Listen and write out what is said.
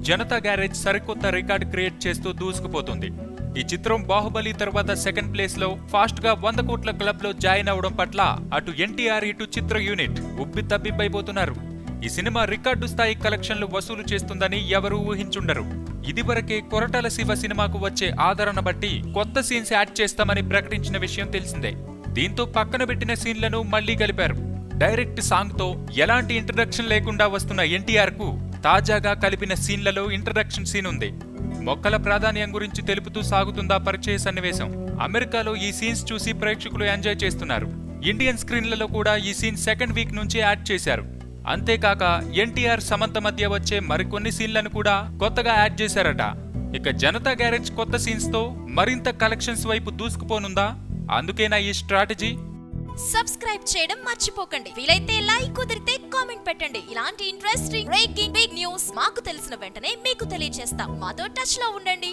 Janata garage సరికొత్త record create చేస్తూ దూసుకుపోతుంది. ఈ చిత్రం బాహుబలి తర్వాత సెకండ్ ప్లేస్ లో ఫాస్ట్ గా 100 కోట్ల క్లబ్ లో జాయిన్ అవడం పట్ల అటు ఎన్టీఆర్ ఇటు చిత్ర యూనిట్ ఉబ్బి తబ్బిబ్బైపోతున్నారు. ఈ సినిమా రికార్డు స్థాయి కలెక్షన్లు వసూలు చేస్తుందని ఎవరూ ఊహించుండరు. ఇదివరకే కొరటాల శివ సినిమాకు వచ్చే ఆదరణ బట్టి కొత్త సీన్స్ యాడ్ చేస్తామని ప్రకటించిన విషయం తెలిసిందే. దీంతో పక్కన పెట్టిన సీన్లను మళ్లీ కలిపారు. డైరెక్ట్ సాంగ్ తో ఎలాంటి ఇంట్రడక్షన్ లేకుండా వస్తున్న ఎన్టీఆర్ కు తాజాగా కలిపిన సీన్లలో ఇంట్రడక్షన్ సీన్ ఉంది. మొక్కల ప్రాధాన్యం గురించి తెలుపుతూ సాగుతుందా పరిచయ సన్నివేశం. అమెరికాలో ఈ సీన్స్ చూసి ప్రేక్షకులు ఎంజాయ్ చేస్తున్నారు. ఇండియన్ స్క్రీన్లలో కూడా ఈ సీన్ సెకండ్ వీక్ నుంచే యాడ్ చేశారు. అంతేకాక ఎన్టీఆర్ సమంత మధ్య వచ్చే మరికొన్ని సీన్లను కూడా కొత్తగా యాడ్ చేశారట. ఇక జనతా గ్యారేజ్ కొత్త సీన్స్ తో మరింత కలెక్షన్స్ వైపు దూసుకుపోనుందా? అందుకేనా ఈ స్ట్రాటజీ? సబ్స్క్రైబ్ చేయడం మర్చిపోకండి. వీలైతే లైక్, కుదిరితే కామెంట్ పెట్టండి. ఇలాంటి ఇంట్రెస్టింగ్ బ్రేకింగ్ బిగ్ న్యూస్ మాకు తెలిసిన వెంటనే మీకు తెలియజేస్తాం. మాతో టచ్ లో ఉండండి.